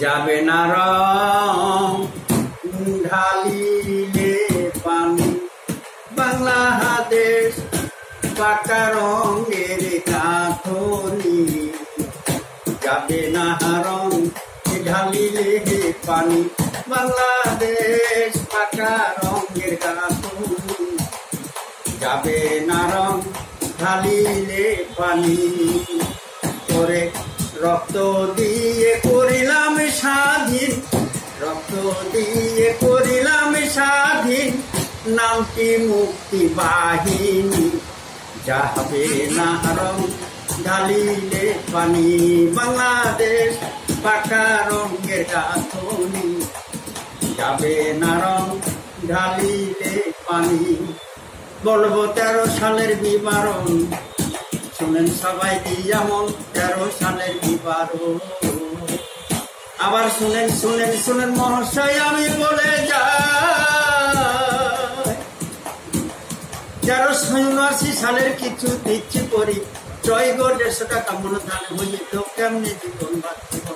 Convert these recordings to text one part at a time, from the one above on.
যাবে না রং ঢালিলে পানি, বাংলাদেশ পাকা রঙের কাঁথনি। যাবে না রং ঢালিলে পানি, বাংলাদেশ পাকা রঙের কাঁথনি। যাবে না রং ঢালিলে পানি, করে রক্ত দিয়ে করিলাম স্বাধীন, রক্ত দিয়ে করিলাম স্বাধীন, নামটি মুক্তি বাহিনী। যাবে না রং ঢালিলে পানি, বাংলাদেশ পাকা রঙের গাঁথনি। যাবে না রং ঢালিলে পানি। বলবো 13 সালের বিবরণ, শুনেন সবাই যেমন 13 সালের বিবরণ। আবার শুনেন শুনেন শুনেন মহাশয়, আমি বলে যাই 1379 সালের কিছু দিচ্ছি করি। জয় গো 150 টাকা মনোধান হইল, কেমনে জীবন বাঁচিব।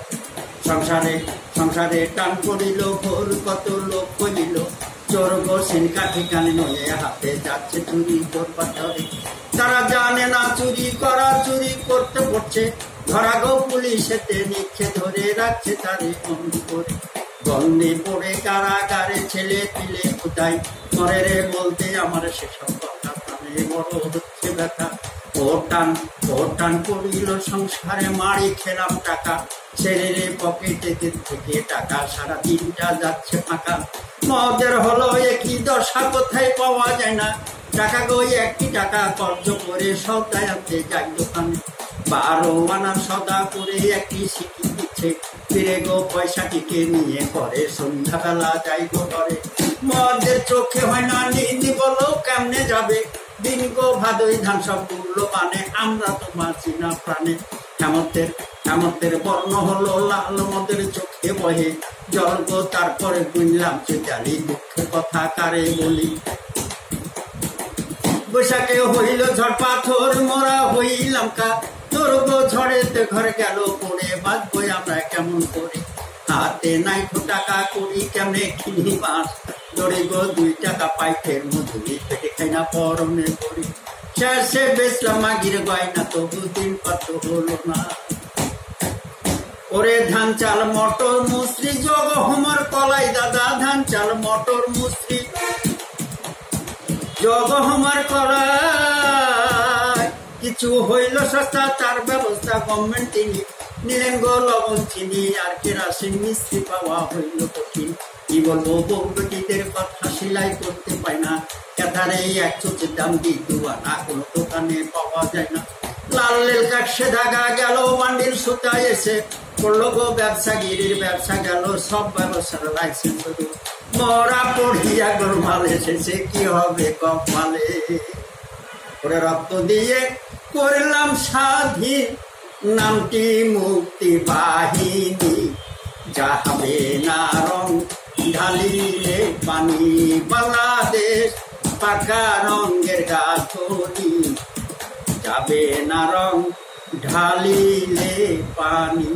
সংসারে সংসারে টান পড়িল, ভোর কত লোক করিল। চোর গো সিনকা ঠিকানে নয়ে হাতে যাচ্ছে চুরি করবার ধরে। তারা জানে না চুরি করা, চুরি করতে পড়ছে ধরা গো পুলিশেতে নিচ্ছে, ধরে রাখছে তারে বন্দি করে। বন্দি পড়ে কারাগারে ছেলে পিলে কোথায় মরে রে, বলতে আমার সেসব কথা প্রাণে বড় হচ্ছে ব্যথা। টান পড়িল সংসারে, মারি খেলাম টাকা, ছেলেরে পকেটে থেকে টাকা সারা দিনটা যাচ্ছে ফাঁকা। মদের হলো একই দশা, কোথায় পাওয়া যায় না টাকা গো। একটি টাকা কর্জ করে সদায় আনতে যাই দোকানে, 12 আনা সদা করে একটি শিখি দিচ্ছে। ফিরে গো পয়সাটিকে নিয়ে করে সন্ধ্যাবেলা যাই গো ঘরে। মদের চোখে হয় না নিন্দি, বলো কেমনে যাবে দিন গো। ভাদই ধান সব তুললো পানে, আমরা তো বাঁচি না প্রাণে। হেমন্তের বর্ণ হলো লাল, মদের চোখে বহে জল গো। তারপরে বুঝলাম যে জানি দুঃখের কথা কারে বলি। বৈশাখে হইল ঝড় পাথর, মোরা হইলাম কা তোর গো। ঝড়েতে ঘরে গেল পড়ে, বাঁচবো আমরা কেমন করে। হাতে নাই টাকা করি, কেমনে কিনি মাছ ধরে গো। 2 টাকা পাই ফের মজুরি, পেটে খাই না পরনে করি। শেষে বেচলাম মাগির গয়না, তবু দিন কত হলো না। ওরে ধান চাল মটর মুসরি, যোগ হোমর কলাই দাদা। ধান চাল মটর মুসরি, যোগ হোমর কলাই। কিছু হইল সস্তা, তার ব্যবস্থা গভর্নমেন্ট নিলেন গো। লবণ চিনি আর কেরাসিন মিস্ত্রি পাওয়া হইল কঠিন। কি বলবো বউ বেটিদের কথা, সেলাই করতে পাই না। কেদারে 1 চোচের দাম 2 আনা, কোনো দোকানে পাওয়া যায় না। লাল লেল কাটছে ধাগা গেল, বান্ডিল সুতা এসে পড়লো গো। ব্যবসাগিরির ব্যবসা গেল, সব ব্যবসার লাইসেন্স। মরা পড়িয়া গোলমাল এসেছে, কি হবে কপালে। ওরে রক্ত দিয়ে করলাম স্বাধীন, নামটি মুক্তি বাহিনী। যাবে না রং ঢালিলে পানি, বাংলাদেশ পাকা রঙের গাঁথনি। যাবে না রং ঢালিলে পানি।